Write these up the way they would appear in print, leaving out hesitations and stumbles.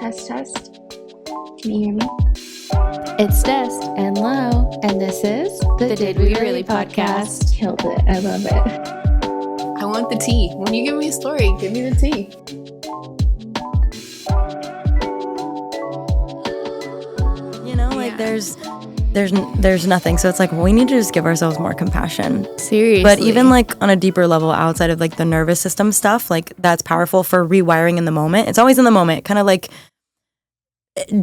Test, test. Can you hear me? It's Dest and Lo, and this is the Did We Really podcast. Killed it. I love it. I want the tea. When you give me a story, give me the tea. You know, like there's nothing. So it's like, we need to just give ourselves more compassion. Seriously. But even like on a deeper level outside of like the nervous system stuff, like that's powerful for rewiring in the moment. It's always in the moment. Kind of like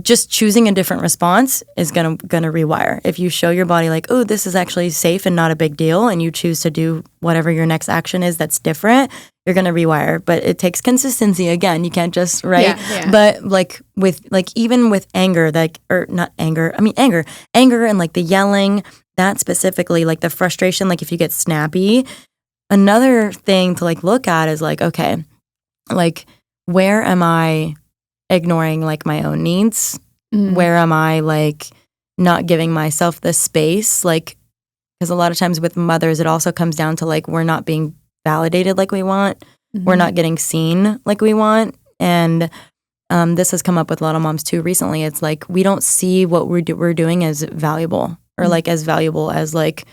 just choosing a different response is gonna rewire. If you show your body like, oh, this is actually safe and not a big deal, and you choose to do whatever your next action is that's different, you're gonna rewire. But it takes consistency. Again, you can't just Yeah. But like with like even with anger, like or not anger, I mean anger and like the yelling, that specifically, like the frustration, like if you get snappy, another thing to like look at is like, okay, like where am I ignoring like my own needs? Where am I like not giving myself the space? Like, because a lot of times with mothers, it also comes down to like we're not being validated like we want. We're not getting seen like we want. And this has come up with a lot of moms too recently. It's like we don't see what we're doing as valuable or like as valuable as like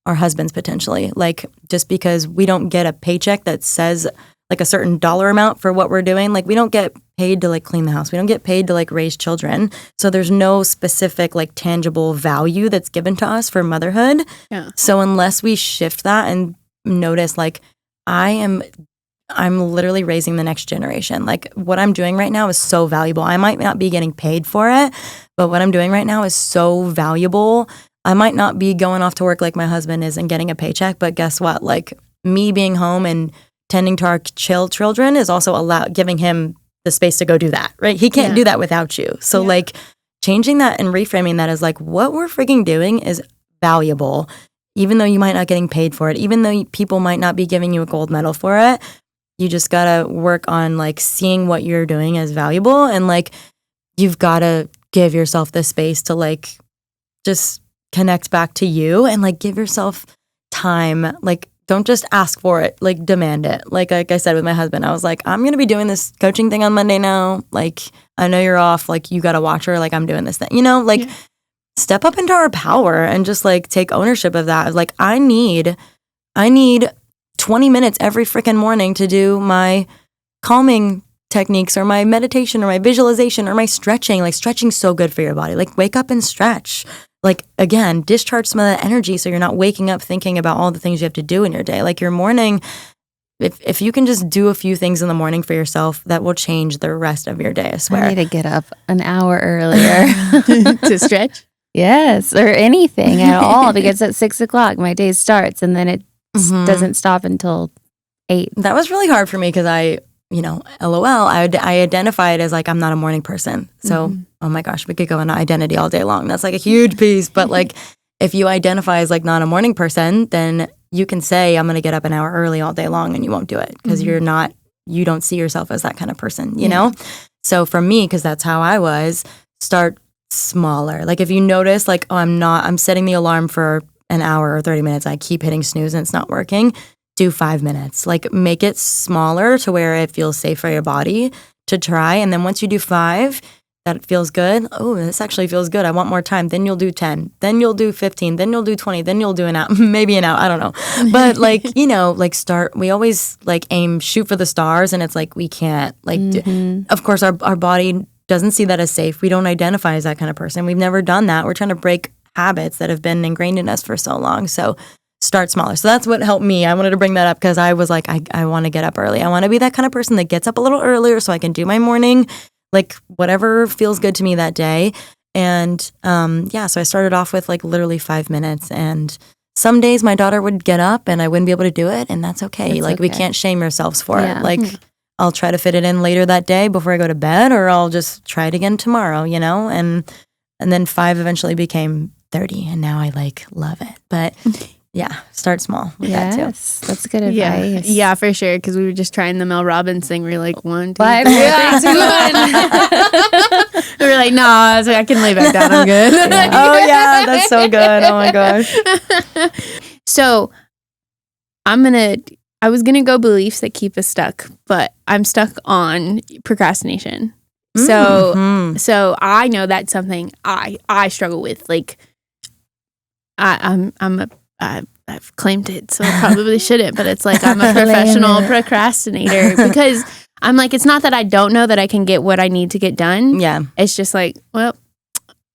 our husbands potentially. Like just because we don't get a paycheck that says like a certain dollar amount for what we're doing. Like we don't get paid to like clean the house. We don't get paid to like raise children. So there's no specific like tangible value that's given to us for motherhood. Yeah. So unless we shift that and notice like I'm literally raising the next generation. Like what I'm doing right now is so valuable. I might not be getting paid for it, but what I'm doing right now is so valuable. I might not be going off to work like my husband is and getting a paycheck, but guess what? Like me being home and tending to our children is also giving him the space to go do that, right? He can't do that without you. So like changing that and reframing that as like what we're freaking doing is valuable, even though you might not getting paid for it, even though people might not be giving you a gold medal for it. You just gotta work on like seeing what you're doing as valuable, and like you've gotta give yourself the space to like just connect back to you and like give yourself time. Like don't just ask for it, like demand it. Like I said with my husband, I was like, I'm going to be doing this coaching thing on Monday now. Like, I know you're off. Like, you got to watch her. Like, I'm doing this thing, you know, like step up into our power and just like take ownership of that. Like, I need 20 minutes every freaking morning to do my calming techniques or my meditation or my visualization or my stretching. Like, stretching's so good for your body. Like, wake up and stretch. Like, again, discharge some of that energy so you're not waking up thinking about all the things you have to do in your day. Like your morning, if you can just do a few things in the morning for yourself, that will change the rest of your day, I swear. I need to get up an hour earlier. To stretch? Yes, or anything at all, because at 6 o'clock my day starts and then it doesn't stop until 8. That was really hard for me because I identified as like I'm not a morning person. So, oh my gosh, we could go into identity all day long. That's like a huge piece. But like if you identify as like not a morning person, then you can say I'm going to get up an hour early all day long and you won't do it because you don't see yourself as that kind of person, you know? So for me, because that's how I was, start smaller. Like if you notice like, oh, I'm setting the alarm for an hour or 30 minutes. I keep hitting snooze and it's not working. Do 5 minutes. Like make it smaller to where it feels safe for your body to try. And then once you do 5, that feels good. Oh, this actually feels good. I want more time. Then you'll do 10. Then you'll do 15. Then you'll do 20. Then you'll do an hour. Maybe an hour. I don't know. But like, you know, like we always like shoot for the stars. And it's like, we can't like, of course, our body doesn't see that as safe. We don't identify as that kind of person. We've never done that. We're trying to break habits that have been ingrained in us for so long. So start smaller. So that's what helped me. I wanted to bring that up because I was like, I want to get up early. I want to be that kind of person that gets up a little earlier so I can do my morning, like whatever feels good to me that day. And so I started off with like literally 5 minutes. And some days my daughter would get up and I wouldn't be able to do it. And that's okay. We can't shame ourselves for it. Like I'll try to fit it in later that day before I go to bed, or I'll just try it again tomorrow, you know? And then 5 eventually became 30 and now I like love it. But yeah, start small with that too. That's good advice. Yeah, for sure. Because we were just trying the Mel Robbins thing. We were like, 1, 2, 3, 5 we were like, no, I can lay back down. I'm good. Oh yeah, that's so good. Oh my gosh. So I was gonna go beliefs that keep us stuck, but I'm stuck on procrastination. So I know that's something I struggle with. Like I've claimed it, so I probably shouldn't, but it's like I'm a professional procrastinator because I'm like, it's not that I don't know that I can get what I need to get done. Yeah. It's just like, well,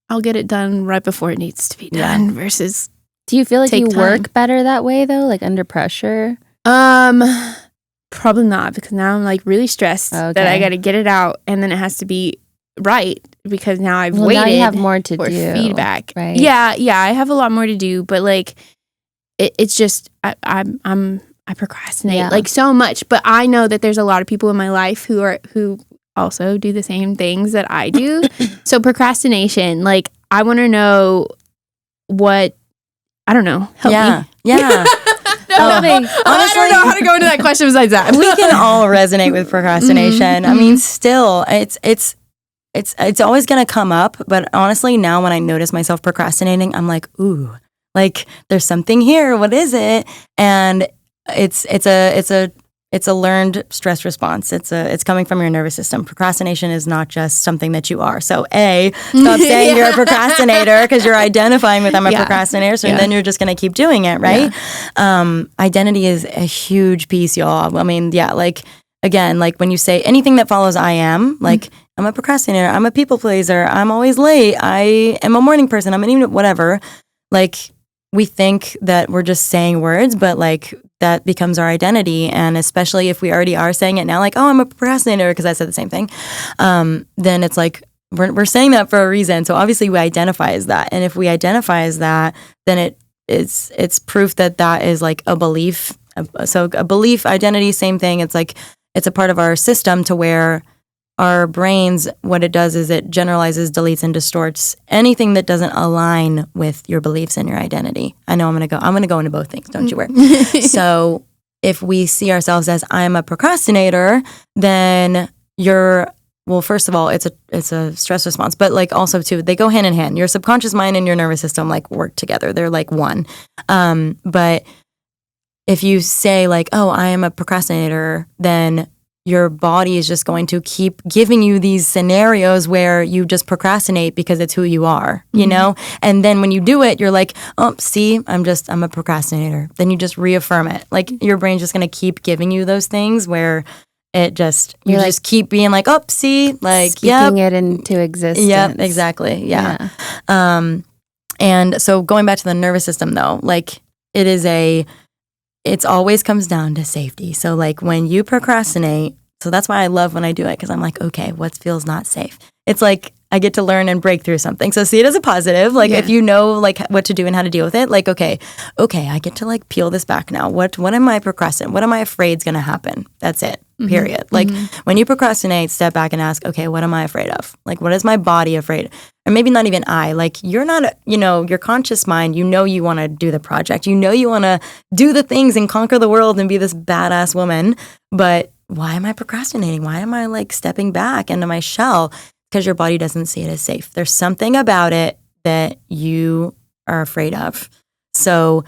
I'll get it done right before it needs to be done versus Do you feel like take you time. work better that way though, like under pressure? Probably not, because now I'm like really stressed that I got to get it out and then it has to be right because now I've waited now you have more to for do, feedback. right? Yeah, I have a lot more to do, but like it's just I procrastinate like so much, but I know that there's a lot of people in my life who also do the same things that I do. So procrastination, like I want to know what, I don't know, help me. Yeah. Honestly, I don't know how to go into that question besides that. We can all resonate with procrastination. I mean, still, it's always going to come up. But honestly, now when I notice myself procrastinating, I'm like, ooh, like there's something here. What is it? And it's a learned stress response. It's coming from your nervous system. Procrastination is not just something that you are. So stop saying you're a procrastinator because you're identifying with I'm a procrastinator. So then you're just going to keep doing it, right? Yeah. Identity is a huge piece, y'all. I mean, like again, like when you say anything that follows I am, like I'm a procrastinator, I'm a people pleaser, I'm always late, I am a morning person, I'm an evening, whatever. Like we think that we're just saying words, but like that becomes our identity. And especially if we already are saying it now, like, oh, I'm a procrastinator because I said the same thing, then it's like we're saying that for a reason. So obviously we identify as that. And if we identify as that, then it's proof that is like a belief. So a belief, identity, same thing. It's like it's a part of our system to where our brains, what it does is it generalizes, deletes, and distorts anything that doesn't align with your beliefs and your identity. I know I'm gonna go into both things, don't you worry. So if we see ourselves as I'm a procrastinator, then first of all, it's a stress response, but like also too, they go hand in hand. Your subconscious mind and your nervous system like work together. They're like one. But if you say like, oh, I am a procrastinator, then your body is just going to keep giving you these scenarios where you just procrastinate because it's who you are, you know? And then when you do it, you're like, oh, see, I'm a procrastinator. Then you just reaffirm it. Like your brain's just going to keep giving you those things where you just keep being like, oh, see, like, speaking it into existence. Yep, exactly. Yeah. And so going back to the nervous system though, like it always comes down to safety. So like when you procrastinate, so that's why I love when I do it, because I'm like, okay, what feels not safe? It's like I get to learn and break through something. So see it as a positive. Like if you know like what to do and how to deal with it, like, okay, I get to like peel this back now. What am I procrastinating? What am I afraid is going to happen? That's it. Period. Like when you procrastinate, step back and ask, okay, what am I afraid of? Like, what is my body afraid? Or maybe not even like you're not, your conscious mind, you want to do the project, you want to do the things and conquer the world and be this badass woman. But why am I procrastinating? Why am I like stepping back into my shell? Because your body doesn't see it as safe. There's something about it that you are afraid of. So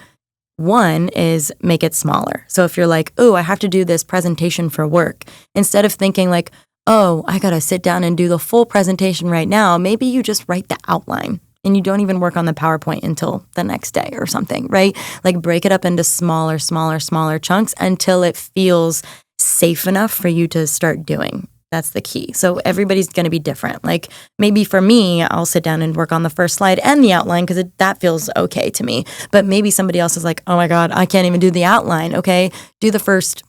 one is make it smaller. So if you're like, oh, I have to do this presentation for work, instead of thinking like, oh, I got to sit down and do the full presentation right now, maybe you just write the outline and you don't even work on the PowerPoint until the next day or something, right? Like break it up into smaller chunks until it feels safe enough for you to start doing. That's the key. So everybody's going to be different. Like maybe for me, I'll sit down and work on the first slide and the outline because that feels okay to me. But maybe somebody else is like, oh my God, I can't even do the outline. Okay, do the first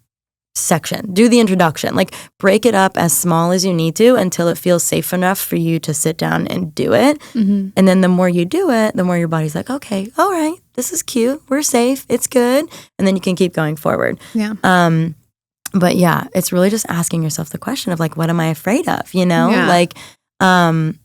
section, do the introduction. Like break it up as small as you need to until it feels safe enough for you to sit down and do it. And then the more you do it, the more your body's like, okay, all right, this is cute. We're safe. It's good. And then you can keep going forward. Yeah. But yeah, it's really just asking yourself the question of like, what am I afraid of? Yeah. Like, and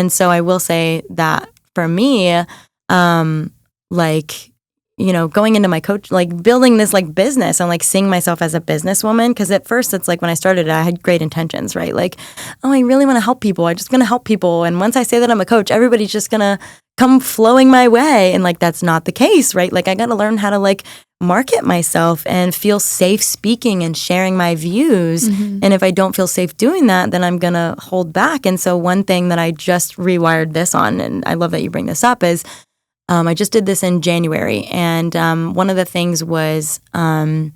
so I will say that for me, like, going into my coach, like building this like business and like seeing myself as a businesswoman. Because at first it's like when I started, I had great intentions, right? Like, oh, I really want to help people. I just going to help people. And once I say that I'm a coach, everybody's just going to come flowing my way. And like, that's not the case, right? Like I got to learn how to like market myself and feel safe speaking and sharing my views. And if I don't feel safe doing that, then I'm going to hold back. And so one thing that I just rewired this on, and I love that you bring this up, is I just did this in January. And one of the things was oh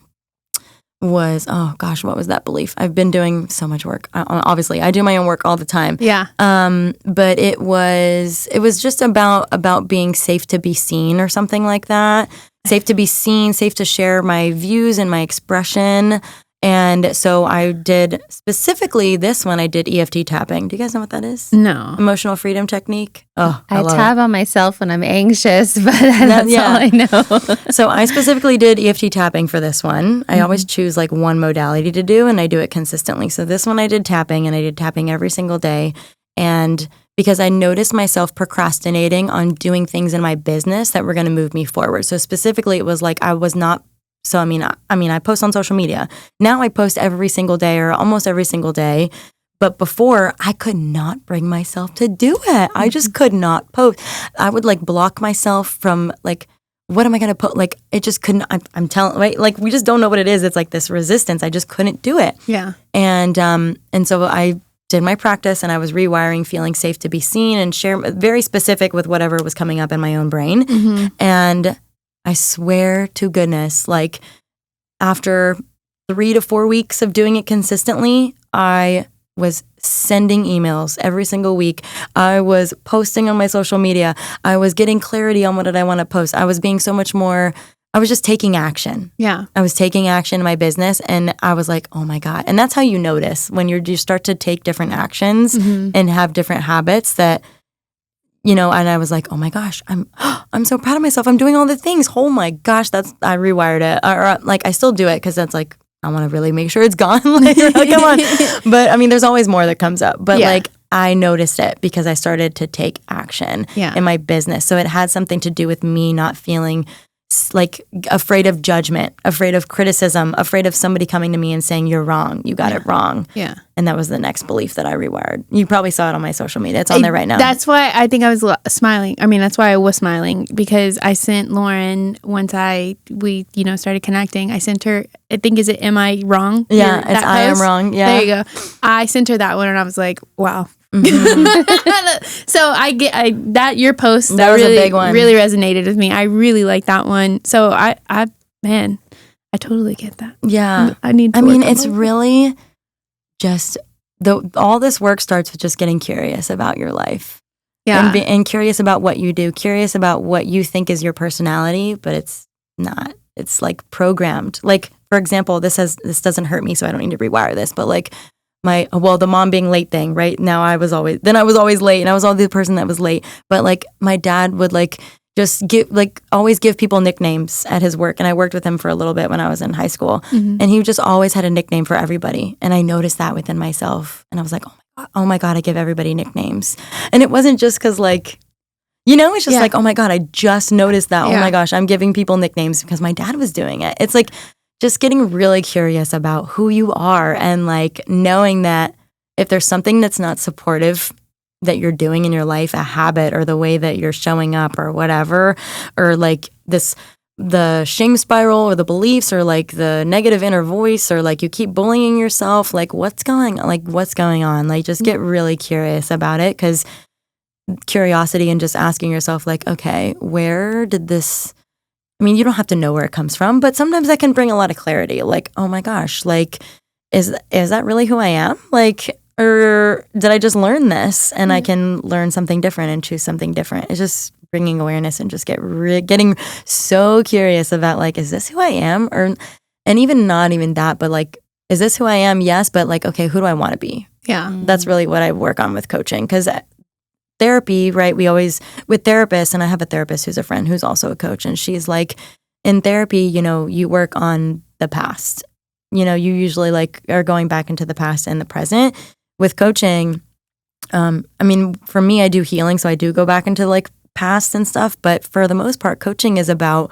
gosh, what was that belief? I've been doing so much work. Obviously, I do my own work all the time. Yeah. But it was just about being safe to be seen or something like that. Safe to be seen, safe to share my views and my expression. And so I did specifically this one. I did EFT tapping. Do you guys know what that is? No. Emotional freedom technique. Oh, I love tap it. on myself when I'm anxious, but that's yeah. all I know. So I specifically did EFT tapping for this one. I always choose like one modality to do, and I do it consistently. So this one I did tapping, and I did tapping every single day. And because I noticed myself procrastinating on doing things in my business that were going to move me forward. So specifically, it was like I was not. So I post on social media. Now I post every single day or almost every single day. But before, I could not bring myself to do it. I just could not post. I would like block myself from like, what am I going to post? Like, it just couldn't, I'm telling, right? Like, we just don't know what it is. It's like this resistance. I just couldn't do it. Yeah. And so I did my practice, and I was rewiring, feeling safe to be seen and share, very specific with whatever was coming up in my own brain. And I swear to goodness, like after 3 to 4 weeks of doing it consistently, I was sending emails every single week. I was posting on my social media. I was getting clarity on what did I want to post. I was being so much more, I was just taking action. Yeah. I was taking action in my business, and I was like, oh my God. And that's how you notice when you start to take different actions and have different habits that, you know, and I was like, oh my gosh, I'm so proud of myself. I'm doing all the things. Oh my gosh, I rewired it. Or like, I still do it because that's like, I want to really make sure it's gone. Like, come on. But I mean, there's always more that comes up. But like, I noticed it because I started to take action in my business. So it had something to do with me not feeling like afraid of judgment, afraid of criticism, afraid of somebody coming to me and saying, you're wrong, you got it wrong. Yeah. And that was the next belief that I rewired. You probably saw it on my social media. It's on there right now. That's why I think I was smiling. I mean, that's why I was smiling, because I sent Lauren, once we started connecting, I sent her, I think, is it Am I Wrong? Yeah, it's I Am Wrong. Yeah. There you go. I sent her that one, and I was like, wow. So I get that your post that was really, a big one. Really resonated with me. I really like that one. So I totally get that. Yeah. I mean, it's really just all this work starts with just getting curious about your life. Yeah. And curious about what you do, curious about what you think is your personality, but it's not. It's like programmed. Like, for example, this doesn't hurt me, so I don't need to rewire this, but like the mom being late thing, right? Now I was always late, and I was always the person that was late. But like my dad would like just always give people nicknames at his work. And I worked with him for a little bit when I was in high school. And he just always had a nickname for everybody. And I noticed that within myself. And I was like, oh my God, I give everybody nicknames. And it wasn't just because like, it's just like, oh my God, I just noticed that. Oh my gosh, I'm giving people nicknames because my dad was doing it. It's like just getting really curious about who you are, and like knowing that if there's something that's not supportive that you're doing in your life, a habit or the way that you're showing up or whatever, or like the shame spiral or the beliefs or like the negative inner voice, or like you keep bullying yourself, like what's going on? Like just get really curious about it, because curiosity and just asking yourself like, okay, where did this, I mean, you don't have to know where it comes from, but sometimes that can bring a lot of clarity. Like, oh my gosh, like, is that really who I am? Like, or did I just learn this and I can learn something different and choose something different? It's just bringing awareness and just getting so curious about like, is this who I am? And even not even that, but like, is this who I am? Yes, but like, okay, who do I want to be? Yeah. That's really what I work on with coaching, because therapy, right? With therapists, and I have a therapist who's a friend who's also a coach, and she's like, in therapy, you work on the past. You usually like are going back into the past and the present. With coaching, I mean, for me, I do healing, so I do go back into like past and stuff, but for the most part, coaching is about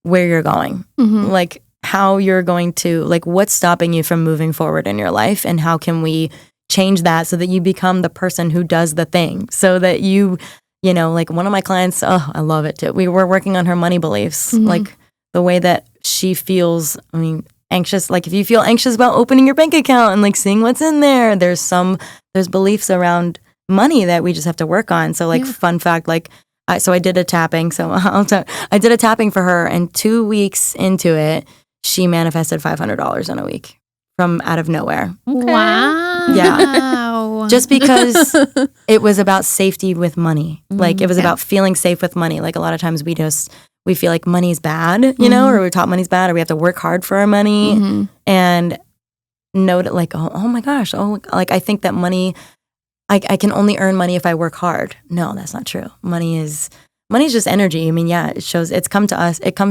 where you're going, like how you're going to, like what's stopping you from moving forward in your life, and how can we change that so that you become the person who does the thing, so that you you know, like one of my clients, oh, I love it too. We were working on her money beliefs, like the way that she feels. I mean, anxious. Like if you feel anxious about opening your bank account and like seeing what's in there, there's beliefs around money that we just have to work on. So like fun fact, like I did a tapping. So I did a tapping for her, and 2 weeks into it, she manifested $500 in a week from out of nowhere. Okay. Wow. Yeah. Just because it was about safety with money. Like it was about feeling safe with money. Like a lot of times we feel like money's bad, you know, or we're taught money's bad, or we have to work hard for our money. And know that like, oh my gosh, like I think that money, I can only earn money if I work hard. No, that's not true. Money is just energy. I mean, yeah, it comes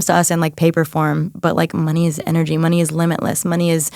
to us in like paper form, but like money is energy. Money is limitless. Money is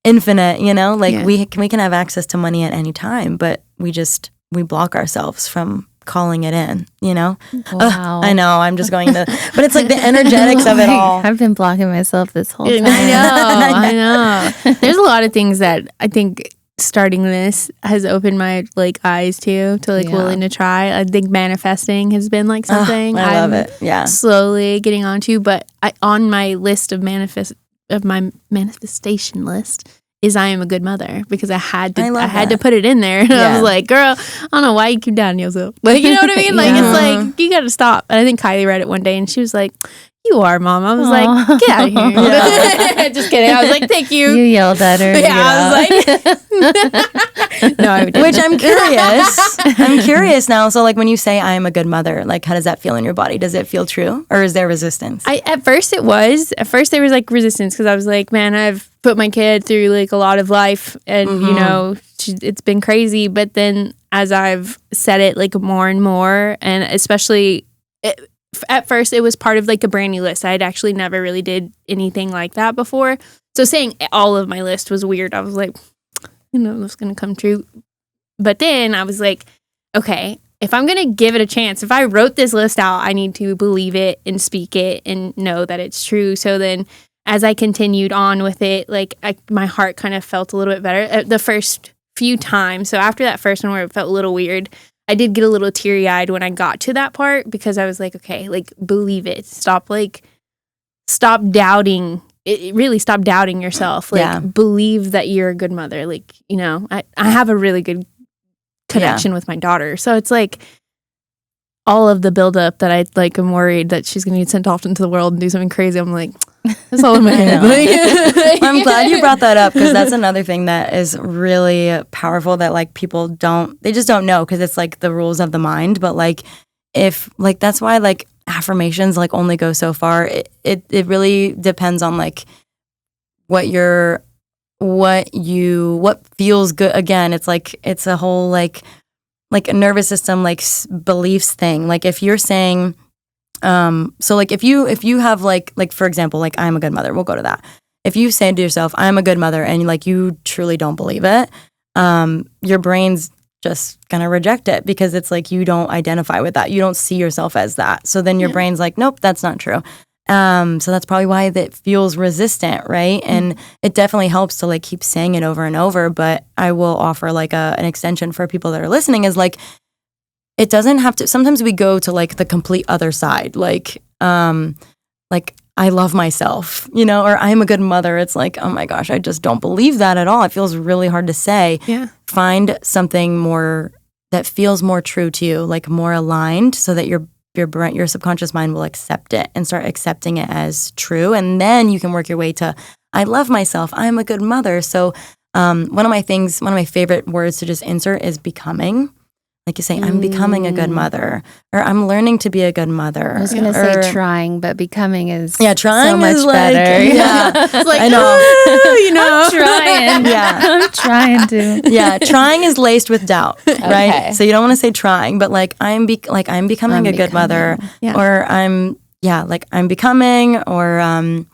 infinite, you know? Like we can have access to money at any time, but we block ourselves from calling it in, you know? Wow. I know, I'm just going to, but it's like the energetics of it all. I've been blocking myself this whole time. I know. There's a lot of things that I think starting this has opened my like eyes to like willing to try. I think manifesting has been like something I love it. Yeah. Slowly getting onto, but on my list of my manifestation list is I am a good mother, because I had to put it in there. And I was like, girl, I don't know why you keep doubting yourself. Like, you know what I mean? Like, it's like, you got to stop. And I think Kylie read it one day and she was like, you are, Mom. I was like, get out of here. Just kidding. I was like, thank you. You yelled at her. Yeah, I was like, no, I didn't. Which I'm curious. I'm curious now. So like when you say I am a good mother, like how does that feel in your body? Does it feel true, or is there resistance? At first there was like resistance, because I was like, man, I've put my kid through like a lot of life, and you know, it's been crazy. But then as I've said it like more and more, and especially at first it was part of like a brand new list. I had actually never really did anything like that before. So saying all of my list was weird. I was like, you know, it's going to come true. But then I was like, okay, if I'm going to give it a chance, if I wrote this list out, I need to believe it and speak it and know that it's true. So then as I continued on with it, like my heart kind of felt a little bit better the first few times. So after that first one where it felt a little weird, I did get a little teary-eyed when I got to that part, because I was like, okay, like believe it. Stop doubting. It really stop doubting yourself. Like believe that you're a good mother. Like, you know, I have a really good connection with my daughter. So it's like all of the buildup that I like, I'm worried that she's going to get sent off into the world and do something crazy. I'm like, that's all in my head. I'm glad you brought that up, because that's another thing that is really powerful that like people they just don't know, because it's like the rules of the mind. But like if like that's why like affirmations like only go so far. It really depends on like what feels good. Again, it's like it's a whole like a nervous system like beliefs thing. Like if you're saying so like if you have like for example, like I'm a good mother, we'll go to that. If you say to yourself, I'm a good mother, and like you truly don't believe it, your brain's just gonna reject it, because it's like you don't identify with that. You don't see yourself as that. So then your brain's like, nope, that's not true. So that's probably why that feels resistant, right? And it definitely helps to like keep saying it over and over. But I will offer like an extension for people that are listening is like, it doesn't have to, sometimes we go to like the complete other side, like I love myself, you know, or I'm a good mother. It's like, oh my gosh, I just don't believe that at all. It feels really hard to say. Yeah. Find something more that feels more true to you, like more aligned, so that your subconscious mind will accept it and start accepting it as true. And then you can work your way to, I love myself. I'm a good mother. So one of my favorite words to just insert is becoming. Like you say, I'm becoming a good mother, or I'm learning to be a good mother. I was going to say trying, but becoming is trying so much is like, better. Yeah, it's like, I know. You know, I'm trying. Yeah, I'm trying to. Yeah, trying is laced with doubt, right? Okay. So you don't want to say trying, but like I'm becoming a good mother, or I'm becoming, or I'm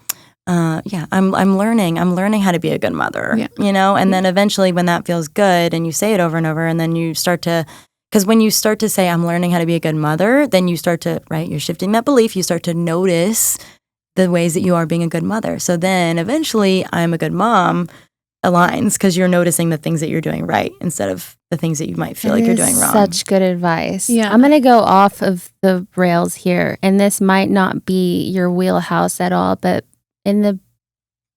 learning how to be a good mother, you know. And then eventually, when that feels good, and you say it over and over, and then you start to. Because when you start to say, I'm learning how to be a good mother, then you start to, right, you're shifting that belief. You start to notice the ways that you are being a good mother. So then eventually, I'm a good mom aligns because you're noticing the things that you're doing right instead of the things that you might feel like you're doing wrong. Such good advice. Yeah. I'm going to go off of the rails here, and this might not be your wheelhouse at all, but in the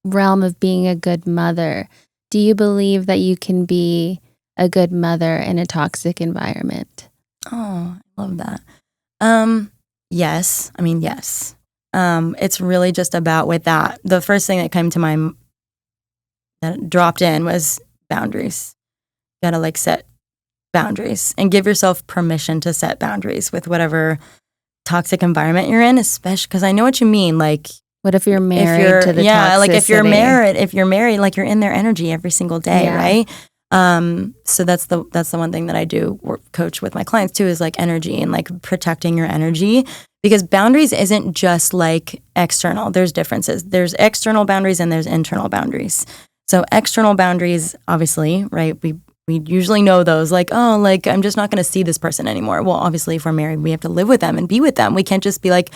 realm of being a good mother, do you believe that you can be a good mother in a toxic environment? Oh, I love that. Yes. I mean, yes. It's really just about with that. The first thing that came to mind that dropped in was boundaries. You gotta like set boundaries and give yourself permission to set boundaries with whatever toxic environment you're in, especially because I know what you mean. Like, what if you're married to the toxicity? Like if you're married, like you're in their energy every single day, right? So that's the one thing that I do coach with my clients too, is like energy and like protecting your energy, because boundaries isn't just like external. There's differences. There's external boundaries and there's internal boundaries. So external boundaries, obviously, right? We usually know those, like, oh, like I'm just not going to see this person anymore. Well, obviously if we're married, we have to live with them and be with them. We can't just be like,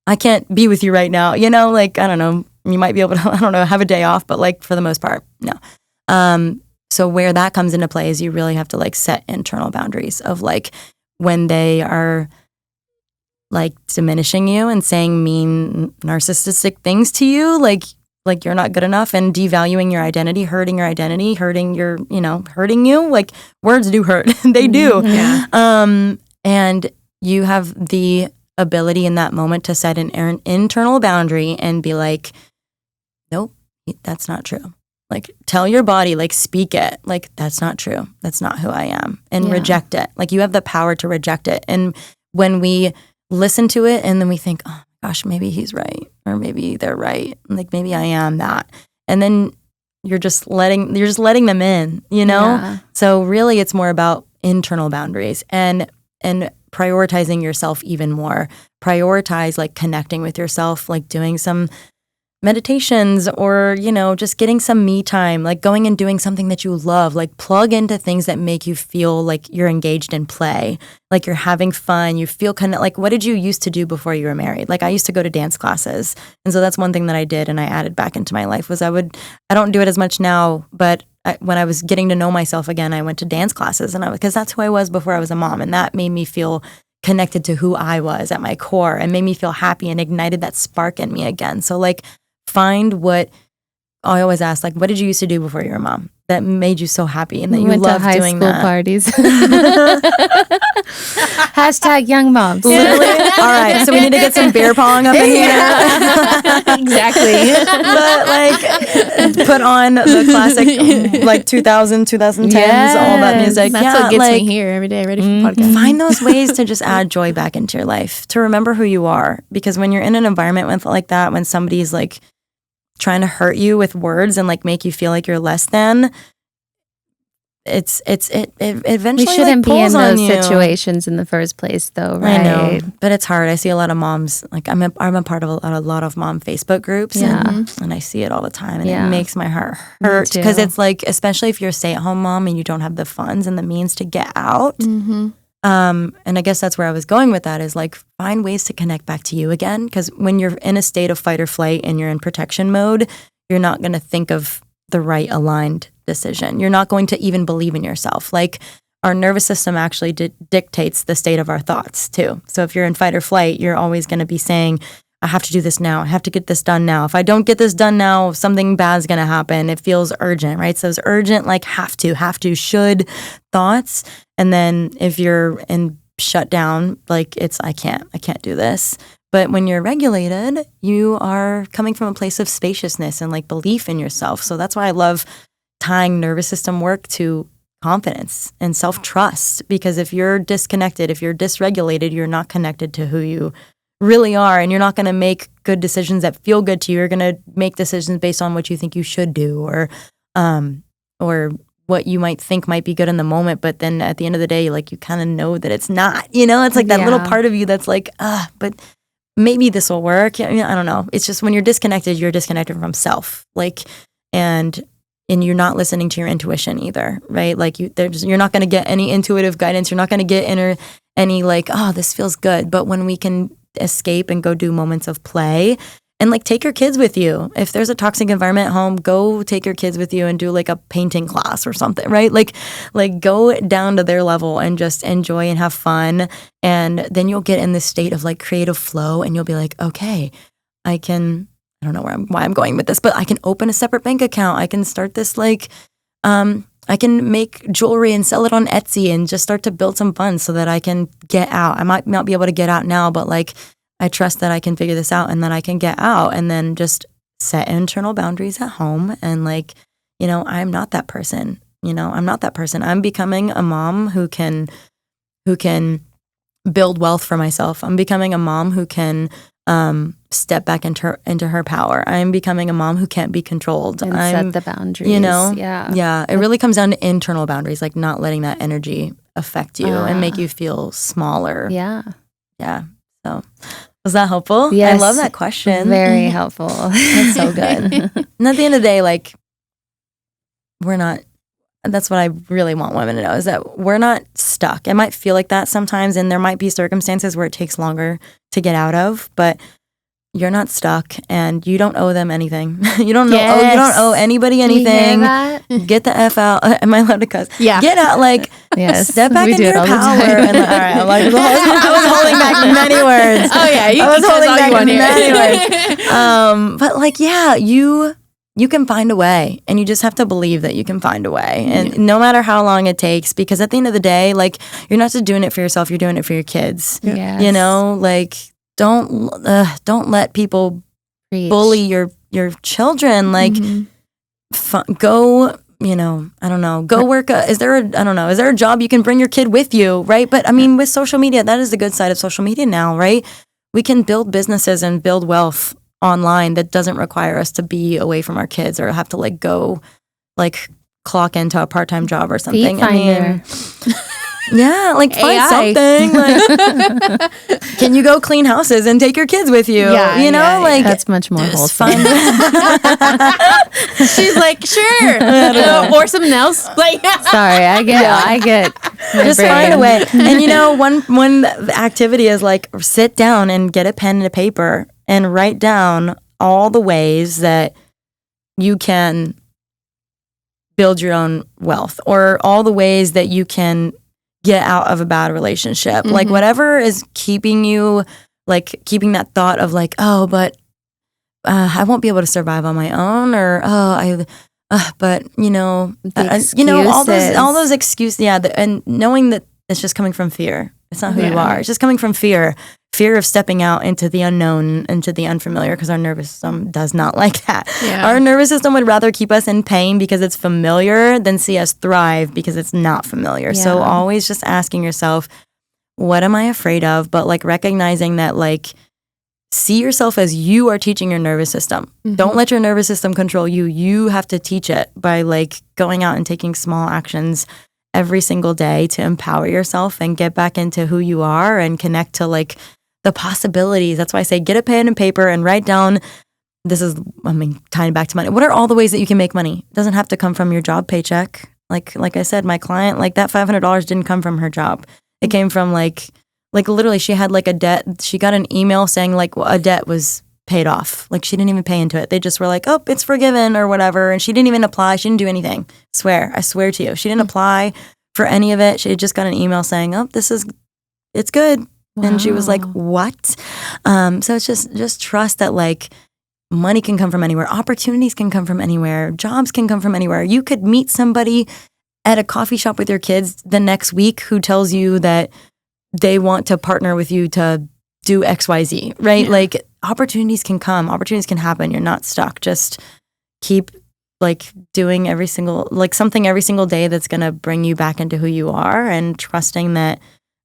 I can't be with you right now. You know, like, I don't know, you might be able to, I don't know, have a day off, but like for the most part, no. So where that comes into play is you really have to like set internal boundaries of like when they are like diminishing you and saying mean narcissistic things to you, like you're not good enough, and devaluing your identity, hurting your, hurting you. Like words do hurt. They do. Yeah. And you have the ability in that moment to set an internal boundary and be like, nope, that's not true. Like tell your body, like speak it, like that's not true. That's not who I am, and reject it. Like you have the power to reject it. And when we listen to it and then we think, oh my gosh, maybe he's right, or maybe they're right. Like maybe I am that. And then you're just letting them in, Yeah. So really it's more about internal boundaries and prioritizing yourself even more. Prioritize like connecting with yourself, like doing some meditations or, just getting some me time, like going and doing something that you love, like plug into things that make you feel like you're engaged in play, like you're having fun. You feel kind of like, what did you used to do before you were married? Like I used to go to dance classes. And so that's one thing that I did and I added back into my life was I don't do it as much now, but when I was getting to know myself again, I went to dance classes because that's who I was before I was a mom. And that made me feel connected to who I was at my core and made me feel happy and ignited that spark in me again. So like, find what I always ask, like, what did you used to do before you were a mom that made you so happy and that you loved doing that? Parties. Hashtag young moms. Literally. All right, so we need to get some beer pong up in here. Exactly. But like, put on the classic like 2010s, all that music. That's what gets me here every day, ready for the podcast. Find those ways to just add joy back into your life, to remember who you are. Because when you're in an environment like that, when somebody's like trying to hurt you with words and like make you feel like you're less than, it eventually We shouldn't like, be in pulls on those you. situations in the first place, though, right? I know, but it's hard. I see a lot of moms. Like I'm a part of a lot of mom Facebook groups, and I see it all the time, and it makes my heart hurt because it's like, especially if you're a stay-at-home mom and you don't have the funds and the means to get out. Mm-hmm. And I guess that's where I was going with that, is like find ways to connect back to you again. Because when you're in a state of fight or flight and you're in protection mode, you're not going to think of the right aligned decision. You're not going to even believe in yourself. Like our nervous system actually dictates the state of our thoughts too. So if you're in fight or flight, you're always going to be saying, I have to do this now. I have to get this done now. If I don't get this done now, something bad's going to happen. It feels urgent, right? So it's urgent, like have to, should thoughts. And then if you're in shut down, like it's, I can't do this. But when you're regulated, you are coming from a place of spaciousness and like belief in yourself. So that's why I love tying nervous system work to confidence and self-trust. Because if you're disconnected, if you're dysregulated, you're not connected to who you really are, and you're not going to make good decisions that feel good to you. You're going to make decisions based on what you think you should do, or what you might think might be good in the moment, but then at the end of the day, like you kind of know that it's not. It's like that little part of you that's like, but maybe this will work. I don't know. It's just when you're disconnected from self, like, and you're not listening to your intuition either, right? Like you're not going to get any intuitive guidance. You're not going to get any like, oh, this feels good. But when we can escape and go do moments of play And like take your kids with you. If there's a toxic environment at home, go take your kids with you and do like a painting class or something, right? Like go down to their level and just enjoy and have fun. And then you'll get in this state of like creative flow and you'll be like, okay, I don't know why I'm going with this, but I can open a separate bank account. I can start this like, I can make jewelry and sell it on Etsy and just start to build some funds so that I can get out. I might not be able to get out now, but like I trust that I can figure this out and that I can get out, and then just set internal boundaries at home. And like, I'm not that person. I'm not that person. I'm becoming a mom who can build wealth for myself. I'm becoming a mom who can step back into her power. I'm becoming a mom who can't be controlled. And set the boundaries. Yeah. It really comes down to internal boundaries, like not letting that energy affect you and make you feel smaller. Yeah. So was that helpful? Yes. I love that question. Very helpful. That's so good. And at the end of the day, like that's what I really want women to know, is that we're not stuck. It might feel like that sometimes, and there might be circumstances where it takes longer to get out of, but you're not stuck and you don't owe them anything. You don't owe anybody anything. Get the F out. Am I allowed to cuss? Yeah. Get out, like step back into your power. And all right, I was holding back many words. Oh yeah, I was holding back many words. But like, yeah, you can find a way, and you just have to believe that you can find a way. And no matter how long it takes, because at the end of the day, like you're not just doing it for yourself, you're doing it for your kids. Yes. Like don't let people bully your children. Like go, I don't know, go work. Is there a job you can bring your kid with you? Right. But I mean, with social media, that is the good side of social media now, right? We can build businesses and build wealth online that doesn't require us to be away from our kids or have to like go like clock into a part-time job or something. I mean, yeah, like find something. Like, can you go clean houses and take your kids with you? Yeah, like that's much more wholesome. She's like, sure, or something else. Like, sorry, I get. Just find a way. And one activity is like sit down and get a pen and a paper and write down all the ways that you can build your own wealth, or all the ways that you can get out of a bad relationship. Like whatever is keeping you, like keeping that thought of like, oh, but I won't be able to survive on my own, or but all those excuses. Yeah, and knowing that it's just coming from fear. It's not who you are. It's just coming from fear of stepping out into the unknown, into the unfamiliar, because our nervous system does not like that. Yeah. Our nervous system would rather keep us in pain because it's familiar than see us thrive because it's not familiar. Yeah. So always just asking yourself, what am I afraid of? But like recognizing that, like, see yourself as you are teaching your nervous system. Don't let your nervous system control you. You have to teach it by like going out and taking small actions every single day to empower yourself and get back into who you are and connect to like the possibilities. That's why I say get a pen and paper and write down, tying back to money. What are all the ways that you can make money? It doesn't have to come from your job paycheck. Like I said, my client, like that $500 didn't come from her job. It came from like literally she had like a debt. She got an email saying like a debt was paid off. Like she didn't even pay into it. They just were like, oh, it's forgiven or whatever. And she didn't even apply. She didn't do anything. I swear to you. She didn't apply for any of it. She had just got an email saying, oh, it's good. Wow. And she was like, what? So it's just trust that like money can come from anywhere. Opportunities can come from anywhere. Jobs can come from anywhere. You could meet somebody at a coffee shop with your kids the next week who tells you that they want to partner with you to do XYZ, right? Yeah. Like opportunities can come, opportunities can happen. You're not stuck. Just keep like doing something every single day that's going to bring you back into who you are, and trusting that,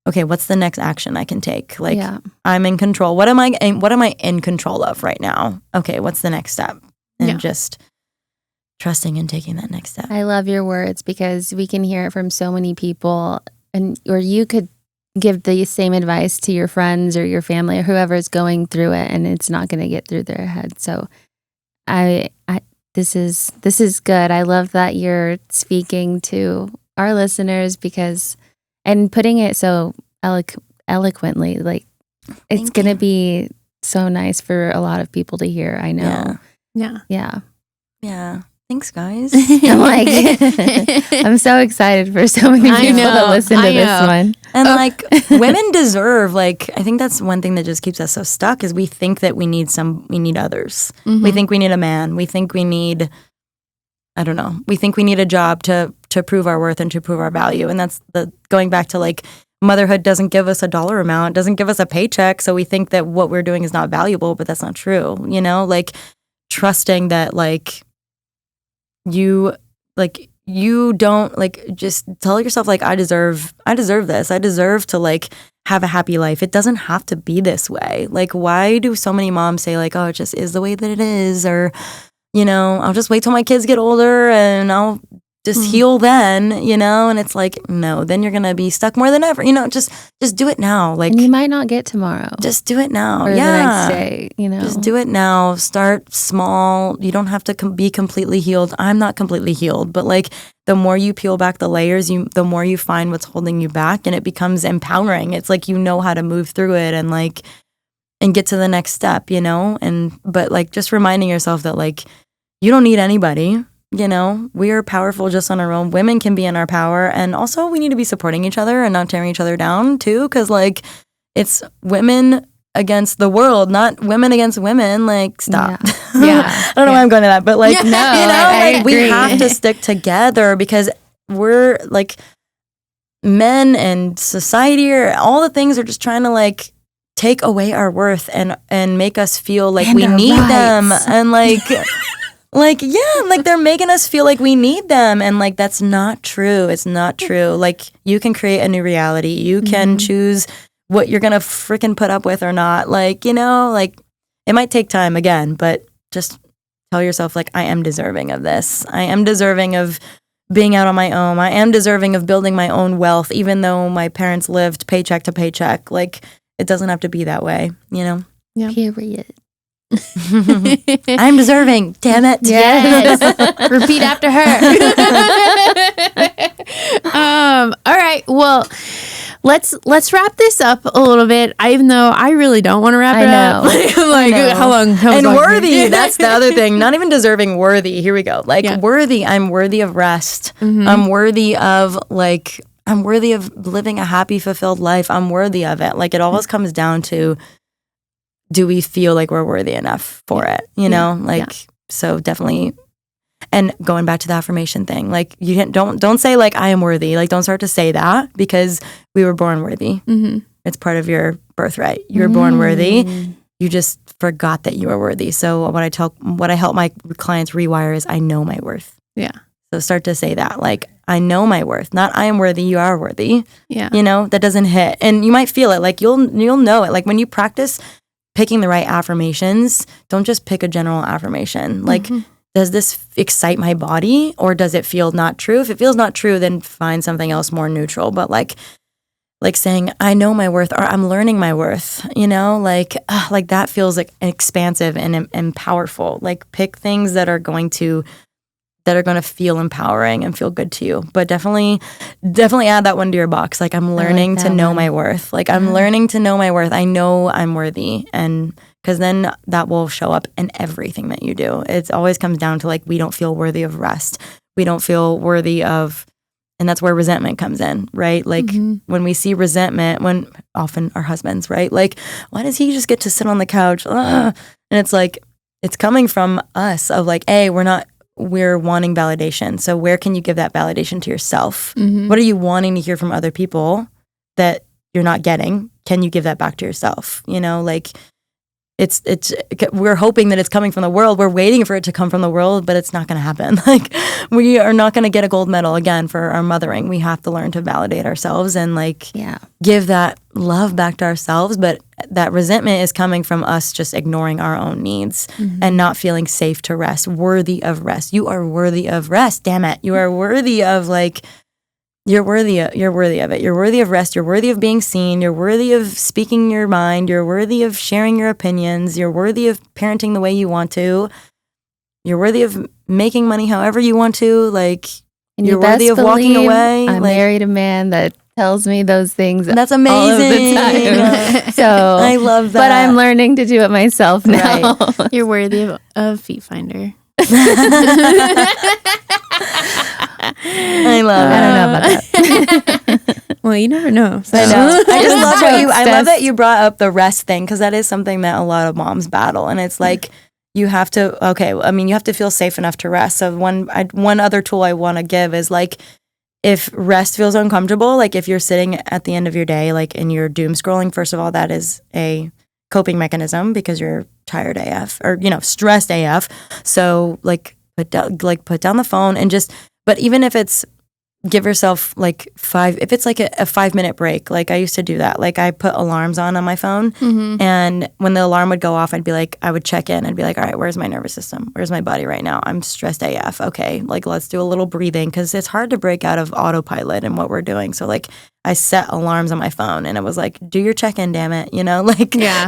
okay, what's the next action I can take? Like I'm in control. What am I in control of right now? Okay, what's the next step? And just trusting and taking that next step. I love your words, because we can hear it from so many people, or you could give the same advice to your friends or your family or whoever is going through it, and it's not going to get through their head. So this is good. I love that you're speaking to our listeners, and putting it so eloquently, like it's going to be so nice for a lot of people to hear. I know. Yeah. Thanks, guys. I'm like, I'm so excited for so many people to listen to this one. And like, women deserve, like, I think that's one thing that just keeps us so stuck is we think that we need others. Mm-hmm. We think we need a man. We think we need, I don't know. We think we need a job to prove our worth and to prove our value. And that's going back to like, motherhood doesn't give us a dollar amount, doesn't give us a paycheck. So we think that what we're doing is not valuable, but that's not true. You know, like trusting that like, you don't like just tell yourself like I deserve this. I deserve to like have a happy life. It doesn't have to be this way. Like why do so many moms say like, oh, it just is the way that it is, or you know, I'll just wait till my kids get older and I'll just heal then, you know? And it's like, no, then you're gonna be stuck more than ever. You know, just do it now. Like and you might not get tomorrow. Just do it now. Or the next day, you know. Just do it now. Start small. You don't have to be completely healed. I'm not completely healed, but like the more you peel back the layers, the more you find what's holding you back, and it becomes empowering. It's like you know how to move through it and get to the next step, you know? But like just reminding yourself that like you don't need anybody. You know, we are powerful just on our own. Women can be in our power. And also we need to be supporting each other and not tearing each other down too. Cause like it's women against the world, not women against women. Like stop. Yeah. I don't know why I'm going to that, but like, No, you know, I like we agree. have to stick together because we're like men and society or all the things are just trying to like take away our worth and make us feel like And we our need rights. them. And like, like, yeah, like they're making us feel like we need them. And like, that's not true. It's not true. Like you can create a new reality. You can choose what you're going to freaking put up with or not. Like, you know, like it might take time again, but just tell yourself like, I am deserving of this. I am deserving of being out on my own. I am deserving of building my own wealth, even though my parents lived paycheck to paycheck. Like it doesn't have to be that way, you know? Period. I'm deserving. Damn it. Yes. Repeat after her. All right. Well, let's wrap this up a little bit. Even though I really don't want to wrap it up. I'm like, I know. how long? And worthy. That's the other thing. Not even deserving, worthy. Here we go. Like worthy. I'm worthy of rest. I'm worthy of living a happy, fulfilled life. I'm worthy of it. Like it always comes down to, do we feel like we're worthy enough for it? You know, so definitely. And going back to the affirmation thing, like don't say like I am worthy. Like don't start to say that because we were born worthy. It's part of your birthright. You were born worthy. You just forgot that you were worthy. So what I help my clients rewire is I know my worth. Yeah. So start to say that like I know my worth, not I am worthy. You are worthy. Yeah. You know that doesn't hit, and you might feel it. Like you'll know it. Like when you practice picking the right affirmations, don't just pick a general affirmation. Like, does this excite my body or does it feel not true? If it feels not true, then find something else more neutral. But like saying, I know my worth or I'm learning my worth, you know, like that feels like expansive and powerful. Like pick things that are going to feel empowering and feel good to you. But definitely add that one to your box. Like I'm learning to know my worth. Like I'm learning to know my worth. I know I'm worthy. And because then that will show up in everything that you do. It always comes down to like, we don't feel worthy of rest. We don't feel worthy of, and that's where resentment comes in, right? Like when we see resentment, when often our husbands, right? Like, why does he just get to sit on the couch? And it's like, it's coming from us of like, hey, we're wanting validation. So where can you give that validation to yourself? What are you wanting to hear from other people that you're not getting? Can you give that back to yourself? You know, like we're hoping that it's coming from the world. We're waiting for it to come from the world, but it's not going to happen. Like we are not going to get a gold medal again for our mothering. We have to learn to validate ourselves and give that love back to ourselves. But that resentment is coming from us just ignoring our own needs and not feeling safe to rest, worthy of rest. You are worthy of rest. Damn it. You are worthy of you're worthy of it. You're worthy of rest. You're worthy of being seen. You're worthy of speaking your mind. You're worthy of sharing your opinions. You're worthy of parenting the way you want to. You're worthy of making money however you want to. Like, and you're worthy of walking away. I married a man that tells me those things That's all of amazing. the time. So I love that. But I'm learning to do it myself now. Right. You're worthy of Feet Finder. I love I it. don't know about that. Well, you never know. So. I know. I just love what Jokes, I love that Des. you brought up the rest thing, because that is something that a lot of moms battle, and it's like you have to. Okay, I mean, you have to feel safe enough to rest. So one other tool I want to give is like, if rest feels uncomfortable, like if you're sitting at the end of your day, like and you're doom scrolling. First of all, that is a coping mechanism because you're tired AF or stressed AF. So put down the phone and just. But even if it's give yourself like if it's like a 5-minute break, like I used to do that. Like I put alarms on my phone, and when the alarm would go off, I would check in and be like, all right, where's my nervous system? Where's my body right now? I'm stressed AF. Okay, like let's do a little breathing, because it's hard to break out of autopilot and what we're doing. So like I set alarms on my phone, and it was like, do your check-in, damn it,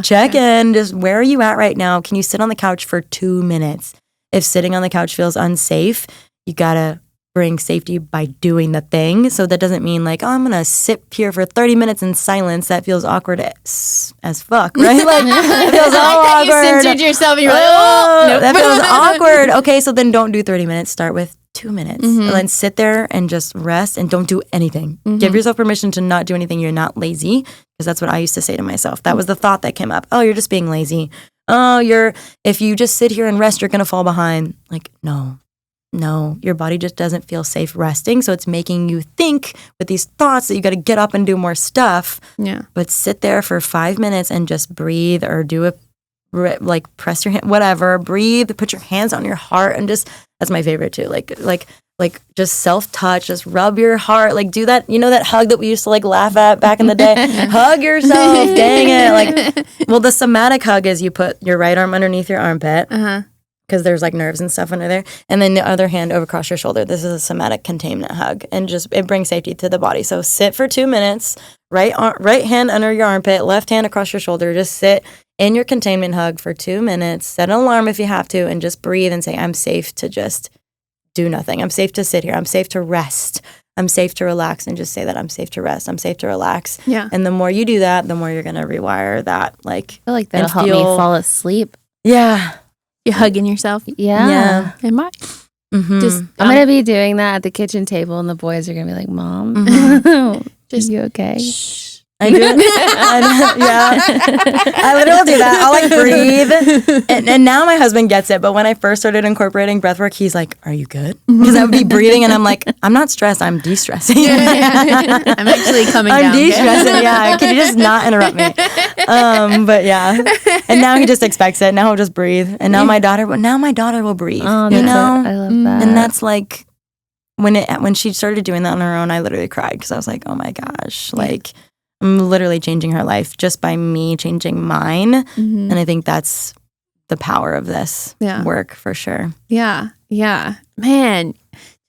check in. Just where are you at right now? Can you sit on the couch for 2 minutes? If sitting on the couch feels unsafe, you gotta bring safety by doing the thing. So that doesn't mean like, oh, I'm gonna sit here for 30 minutes in silence. That feels awkward as fuck, right? Like it feels all awkward. You censored yourself and you're like, oh, nope. That feels awkward. Okay, so then don't do 30 minutes. Start with 2 minutes, and then sit there and just rest and don't do anything. Give yourself permission to not do anything. You're not lazy, because that's what I used to say to myself. That was the thought that came up. Oh, you're just being lazy. Oh, if you just sit here and rest, you're gonna fall behind. Like, no, your body just doesn't feel safe resting. So it's making you think with these thoughts that you got to get up and do more stuff. Yeah. But sit there for 5 minutes and just breathe, or do it, like press your hand, whatever, breathe, put your hands on your heart, and just, that's my favorite too. Like just self-touch, just rub your heart, like do that, that hug that we used to like laugh at back in the day. Hug yourself, dang it. Well, the somatic hug is you put your right arm underneath your armpit. Because there's like nerves and stuff under there. And then the other hand over across your shoulder. This is a somatic containment hug. And just, it brings safety to the body. So sit for 2 minutes, right hand under your armpit, left hand across your shoulder. Just sit in your containment hug for 2 minutes. Set an alarm if you have to, and just breathe and say, I'm safe to just do nothing. I'm safe to sit here. I'm safe to rest. I'm safe to relax, and just say that I'm safe to rest. I'm safe to relax. Yeah. And the more you do that, the more you're going to rewire that. I feel like that'll help me fall asleep. Yeah. You're hugging yourself. Yeah. Am I? Mm-hmm. I'm going to be doing that at the kitchen table, and the boys are going to be like, Mom, Just you okay? I do it. Yeah. I literally do that. I'll like breathe. And now my husband gets it. But when I first started incorporating breath work, he's like, are you good? Because I would be breathing and I'm like, I'm not stressed. I'm de-stressing. I'm actually coming down. I'm de-stressing. Yeah. Can you just not interrupt me? But yeah. And now he just expects it. Now he'll just breathe. And now my daughter will breathe. Oh, you know? I love that. And that's like, when she started doing that on her own, I literally cried, because I was like, oh my gosh, like I'm literally changing her life just by me changing mine. And I think that's the power of this work for sure. Yeah. Man,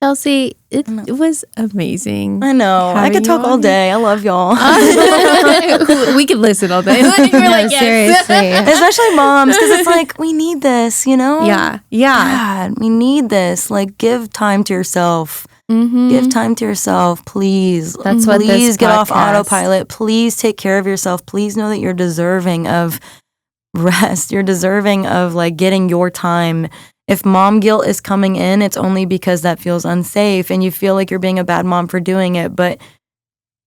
Chelsea, it was amazing. I know. I could talk all day. I love y'all. We could listen all day. We're like, yes. Seriously. Especially moms, because it's like, we need this, Yeah. God, we need this. Like, give time to yourself. Give time to yourself, please. That's what Please this get off podcast- autopilot. Please take care of yourself. Please know that you're deserving of rest. You're deserving of like getting your time. If mom guilt is coming in, it's only because that feels unsafe and you feel like you're being a bad mom for doing it. But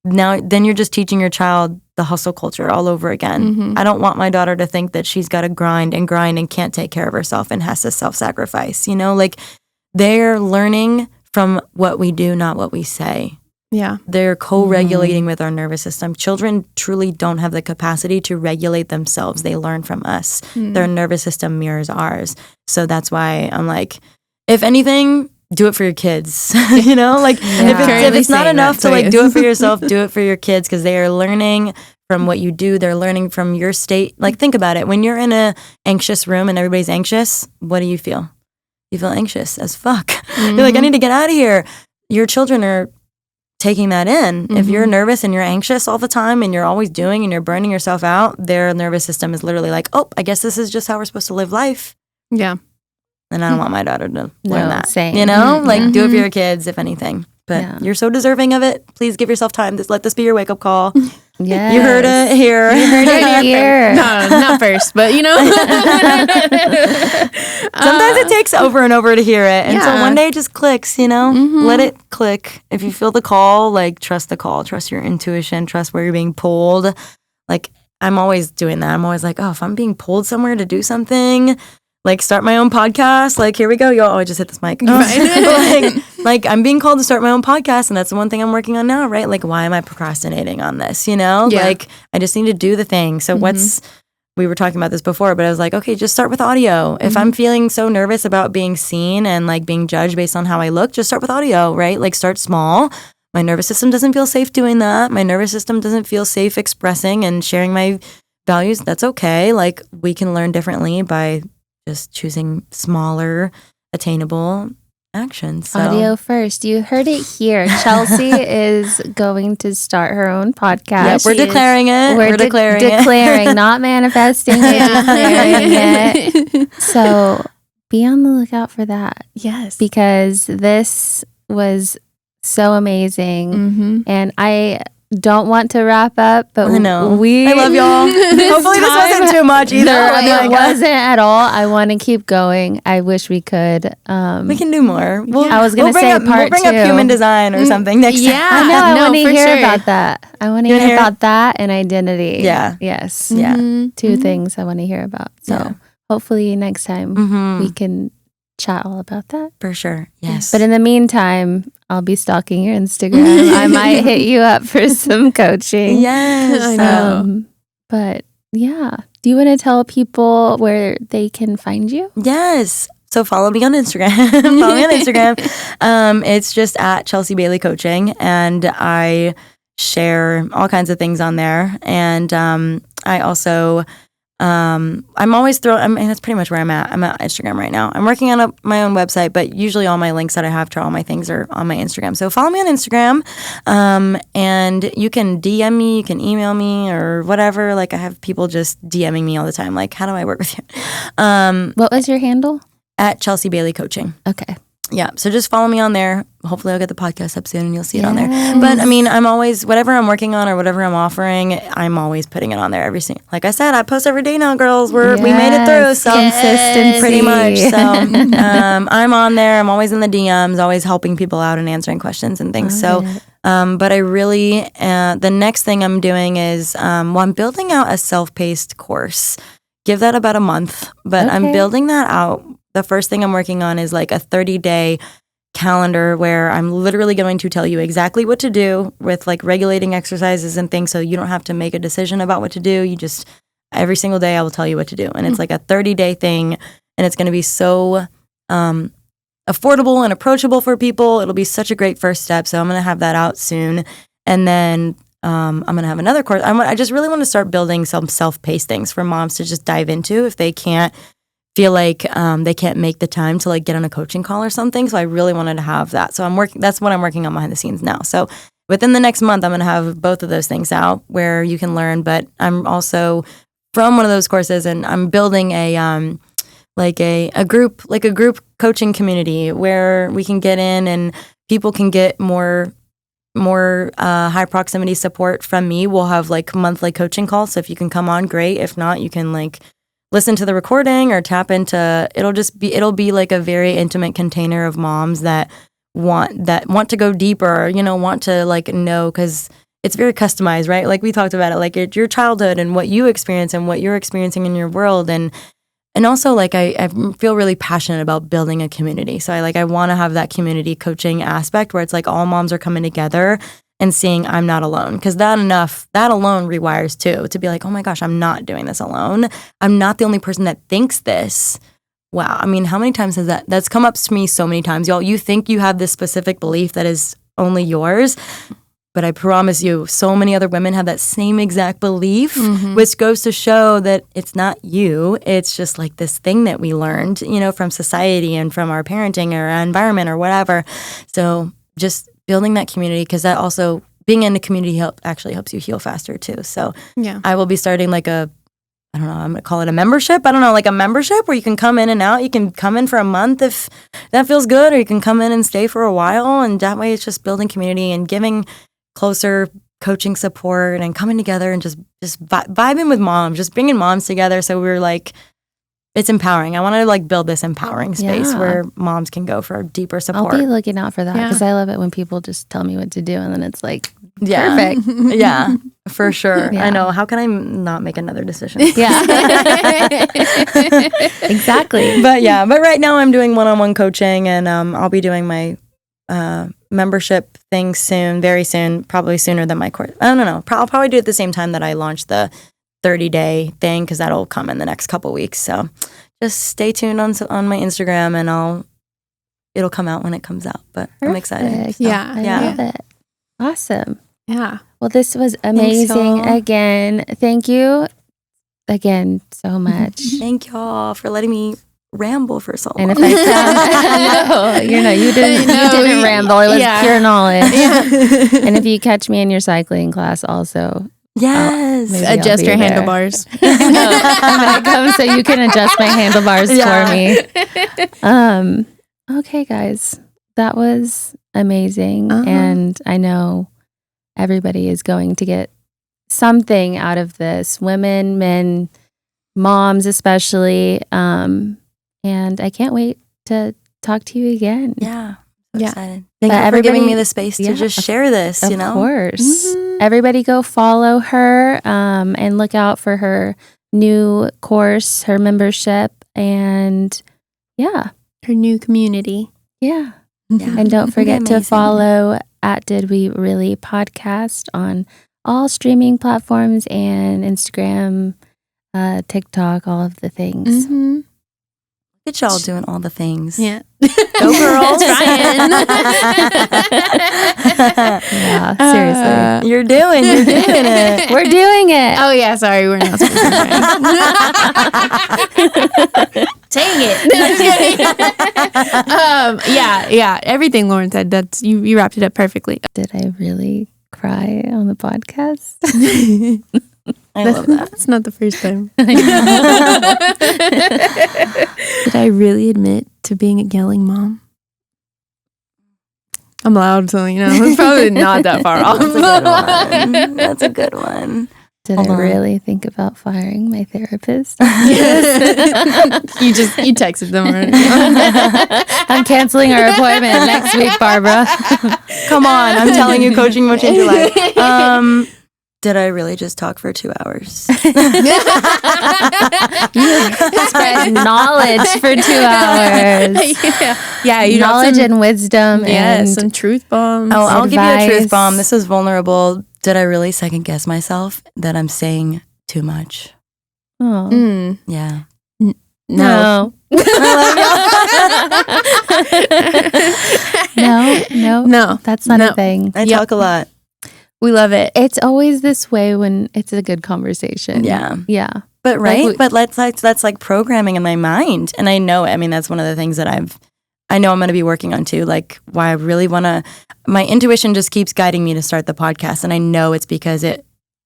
then you're just teaching your child the hustle culture all over again. I don't want my daughter to think that she's got to grind and can't take care of herself and has to self-sacrifice. Like they're learning from what we do, not what we say. Yeah. They're co-regulating with our nervous system. Children truly don't have the capacity to regulate themselves. They learn from us. Their nervous system mirrors ours. So that's why I'm like, if anything, do it for your kids. If it's not enough to like do it for yourself, do it for your kids, because they are learning from what you do. They're learning from your state. Like, think about it. When you're in a anxious room and everybody's anxious, what do you feel? You feel anxious as fuck. You're like, I need to get out of here. Your children are taking that in. If you're nervous and you're anxious all the time and you're always doing and you're burning yourself out, their nervous system is literally like, oh, I guess this is just how we're supposed to live life. Yeah. And I don't want my daughter to learn that. Same. Do it for your kids, if anything. But you're so deserving of it. Please give yourself time. Let this be your wake up call. Yes. You heard it here. You heard it here. No, not first, but Sometimes it takes over and over to hear it. And so one day it just clicks, let it click. If you feel the call, like trust the call, trust your intuition, trust where you're being pulled. Like I'm always doing that. I'm always like, oh, if I'm being pulled somewhere to do something, like start my own podcast, like here we go, y'all. Oh, I just hit this mic. like I'm being called to start my own podcast, and that's the one thing I'm working on now, right? Like why am I procrastinating on this? Like I just need to do the thing. So we were talking about this before, but I was like, okay, just start with audio. If I'm feeling so nervous about being seen and like being judged based on how I look, just start with audio, right? Like start small. My nervous system doesn't feel safe doing that. My nervous system doesn't feel safe expressing and sharing my values. That's okay. Like we can learn differently by just choosing smaller, attainable actions. So. Audio first. You heard it here. Chelsea is going to start her own podcast. Yep, we're declaring it. We're declaring it. Declaring, not manifesting it, declaring it. So be on the lookout for that. Yes. Because this was so amazing. And I don't want to wrap up, but I know. I love y'all. Hopefully this wasn't too much either. No, it wasn't at all. I want to keep going. I wish we could. We can do more. I was going to say we'll bring up human design or something next time. I know. I want to hear about that. I want to hear about that and identity. Yeah. Yes. Yeah. Two things I want to hear about. So hopefully next time we can chat all about that. For sure. Yes. But in the meantime, I'll be stalking your Instagram. I might hit you up for some coaching. Yes. I know. But yeah. Do you want to tell people where they can find you? Yes. So follow me on Instagram. Follow me on Instagram. It's just at Chelsea Bailey Coaching. And I share all kinds of things on there. And I also... I'm always that's pretty much where I'm at. I'm at Instagram right now. I'm working on my own website, but usually all my links that I have to all my things are on my Instagram. So follow me on Instagram, and you can DM me, you can email me or whatever. Like I have people just DMing me all the time. Like, how do I work with you? What was your handle? At Chelsea Bailey Coaching. Okay. Yeah. So just follow me on there. Hopefully I'll get the podcast up soon and you'll see it on there. But I mean, I'm always, whatever I'm working on or whatever I'm offering, I'm always putting it on there every single, like I said, I post every day now, girls. We made it through. So consistency. Pretty much. So I'm on there. I'm always in the DMs, always helping people out and answering questions and things. So, but I really, the next thing I'm doing is, I'm building out a self-paced course. Give that about a month, but I'm building that out. The first thing I'm working on is like a 30-day calendar where I'm literally going to tell you exactly what to do with like regulating exercises and things, so you don't have to make a decision about what to do. You just, every single day I will tell you what to do. And it's like a 30-day thing, and it's going to be so affordable and approachable for people. It'll be such a great first step. So I'm going to have that out soon. And then I'm going to have another course. I just really want to start building some self-paced things for moms to just dive into if they can't feel like they can't make the time to like get on a coaching call or something. So I really wanted to have that. So that's what I'm working on behind the scenes now. So within the next month, I'm going to have both of those things out where you can learn. But I'm also from one of those courses, and I'm building a group coaching community where we can get in and people can get more high proximity support from me. We'll have like monthly coaching calls. So if you can come on, great. If not, you can like listen to the recording or tap into, it'll be like a very intimate container of moms that want to go deeper, want to like know, because it's very customized, right? Like we talked about it, like your childhood and what you experience and what you're experiencing in your world. And also like I feel really passionate about building a community. So I want to have that community coaching aspect where it's like all moms are coming together and seeing I'm not alone, because that alone rewires too, to be like, oh my gosh, I'm not doing this alone. I'm not the only person that thinks this. Wow. I mean, how many times has that's come up to me so many times, y'all. You think you have this specific belief that is only yours, but I promise you, so many other women have that same exact belief, which goes to show that it's not you. It's just like this thing that we learned, from society and from our parenting or our environment or whatever. So just building that community, because that also, being in a community actually helps you heal faster too. So I will be starting like a I don't know, I'm going to call it a membership. I don't know, like a membership where you can come in and out. You can come in for a month if that feels good, or you can come in and stay for a while. And that way it's just building community and giving closer coaching support and coming together and just vibing with moms, just bringing moms together. So we're like, it's empowering. I want to like build this empowering space where moms can go for deeper support. I'll be looking out for that because I love it when people just tell me what to do and then it's like, perfect. Yeah, for sure. Yeah. I know. How can I not make another decision? Yeah. Exactly. But right now I'm doing one-on-one coaching, and I'll be doing my membership thing soon, very soon, probably sooner than my course. I don't know. I'll probably do it at the same time that I launch the 30-day thing, because that'll come in the next couple weeks. So just stay tuned on my Instagram, and it'll come out when it comes out. But I'm excited. So, I love it. Awesome. Yeah. Well, this was amazing. Again, thank you again so much. Thank y'all for letting me ramble for so long. And if I sound, you didn't ramble. It was pure knowledge. And if you catch me in your cycling class, also. Yes. Adjust your handlebars. I come so you can adjust my handlebars for me. Okay, guys, that was amazing, and I know everybody is going to get something out of this. Women, men, moms, especially. And I can't wait to talk to you again. Yeah. So excited. But Thank you for giving me the space to just share this, Of course. Everybody go follow her and look out for her new course, her membership, and Her new community. Yeah. And don't forget to follow at Did We Really Podcast on all streaming platforms and Instagram, TikTok, all of the things. Mm-hmm. Look at y'all doing all the things. Yeah. Go girls. Trying. Yeah, seriously. You're doing it. We're doing it. Oh, yeah. Sorry. We're not supposed to say. Dang it. Yeah. Everything Lauren said, that's you wrapped it up perfectly. Did I really cry on the podcast? I love that. That's not the first time. Did I really admit to being a yelling mom? I'm loud, so it's probably not that far off. That's a good one. Did I really think about firing my therapist? Yes. You texted them already. I'm canceling our appointment next week, Barbara. Come on, I'm telling you, coaching will change your life. Did I really just talk for 2 hours? You spread knowledge for 2 hours. Yeah, knowledge and wisdom. Yes, some truth bombs. Oh, I'll give you a truth bomb. This is vulnerable. Did I really second guess myself that I'm saying too much? Oh. Yeah. No. No. That's not a thing. I talk a lot. We love it. It's always this way when it's a good conversation. Yeah. Yeah. But but that's like programming in my mind. And I know, that's one of the things that I know I'm going to be working on too. Like why I really want to, my intuition just keeps guiding me to start the podcast. And I know it's because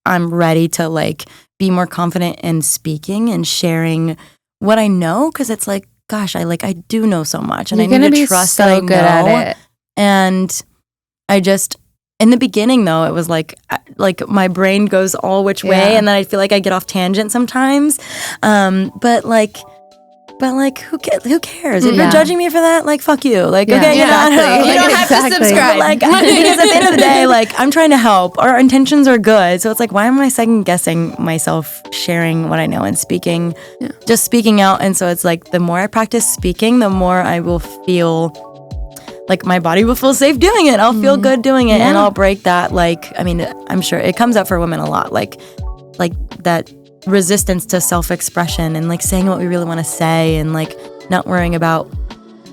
I'm ready to like be more confident in speaking and sharing what I know. Cause it's like, gosh, I do know so much, and You're I need to be trust so that I good know. at it. And I just, in the beginning though, it was like my brain goes all which way, and then I feel like I get off tangent sometimes. But who cares? If you're judging me for that, like fuck you. Like okay, you don't have to subscribe. But, like because at the end of the day, like I'm trying to help. Our intentions are good, so it's like why am I second guessing myself sharing what I know and speaking, just speaking out? And so it's like the more I practice speaking, the more I will feel like my body will feel safe doing it. I'll feel good doing it, and I'll break that. Like I'm sure it comes up for women a lot. Like that resistance to self-expression and like saying what we really want to say, and like not worrying about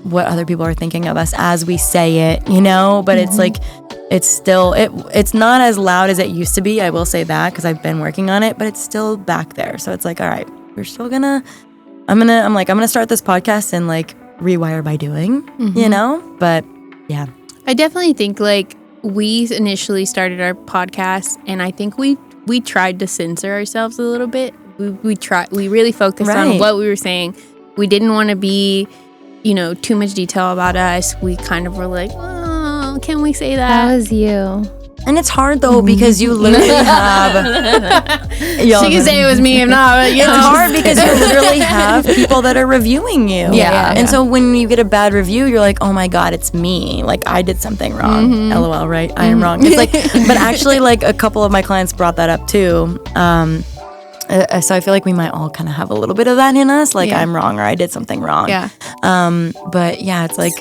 what other people are thinking of us as we say it, but it's like it's still it's not as loud as it used to be. I will say that because I've been working on it, but it's still back there. So it's like, all right, we're still I'm gonna start this podcast and like rewire by doing, but yeah, I definitely think like we initially started our podcast, and I think we tried to censor ourselves a little bit, We really focused on Right. what we were saying. We didn't want to be, too much detail about us. We kind of were like, oh, can we say That that? was you. And it's hard though because you literally have. She can say it was me, if not. But, It's hard because you literally have people that are reviewing you. Yeah. And so when you get a bad review, you're like, oh my God, it's me. Like I did something wrong. LOL, right? I am wrong. It's like, but actually, like a couple of my clients brought that up too. So I feel like we might all kind of have a little bit of that in us. Like I'm wrong or I did something wrong. Yeah. But yeah, it's like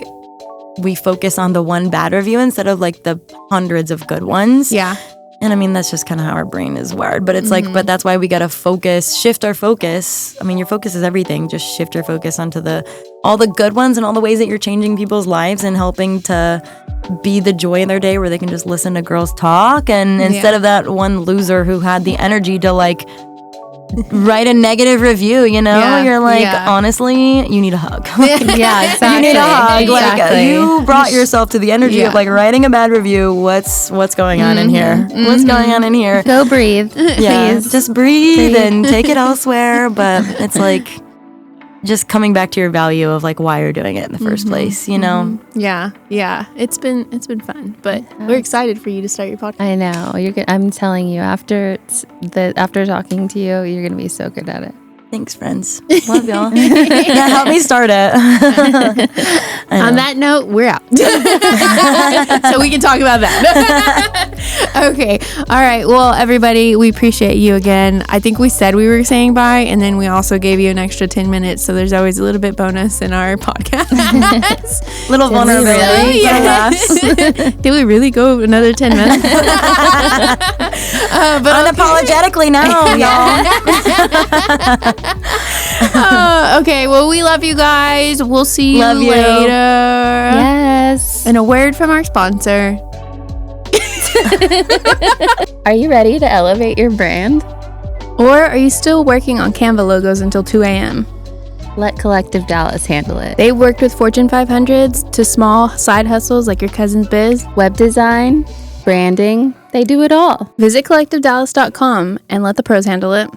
we focus on the one bad review instead of like the hundreds of good ones. Yeah. And I mean, that's just kind of how our brain is wired. But it's like, but that's why we got to shift our focus. I mean, your focus is everything. Just shift your focus onto all the good ones and all the ways that you're changing people's lives and helping to be the joy in their day where they can just listen to girls talk. And instead of that one loser who had the energy to like write a negative review, you're like, honestly, you need a hug. Yeah, exactly. You need a hug. Exactly. Like you brought yourself to the energy of like writing a bad review. What's going on in here? What's going on in here? Go breathe. Yeah, Please. just breathe and take it elsewhere. But it's like just coming back to your value of like why you're doing it in the first place. Yeah. It's been fun, but we're excited for you to start your podcast. I know. I'm telling you, after talking to you, you're gonna be so good at it. Thanks, friends. Love y'all. Yeah, help me start it. On that note, we're out. So we can talk about that. Okay. All right. Well, everybody, we appreciate you again. I think we said we were saying bye, and then we also gave you an extra 10 minutes. So there's always a little bit bonus in our podcast. Little vulnerability. Did we really go another 10 minutes? But unapologetically now, y'all. Okay. Well, we love you guys. We'll see you Love you. later. Yes. And a word from our sponsor. Are you ready to elevate your brand? Or are you still working on Canva logos until 2 a.m.? Let Collective Dallas handle it. They worked with Fortune 500s to small side hustles like your cousin's biz. Web design, branding, they do it all. Visit collectivedallas.com and let the pros handle it.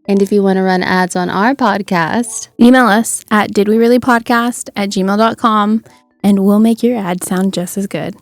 And if you want to run ads on our podcast, Email us at didwereallypodcast@gmail.com and we'll make your ad sound just as good.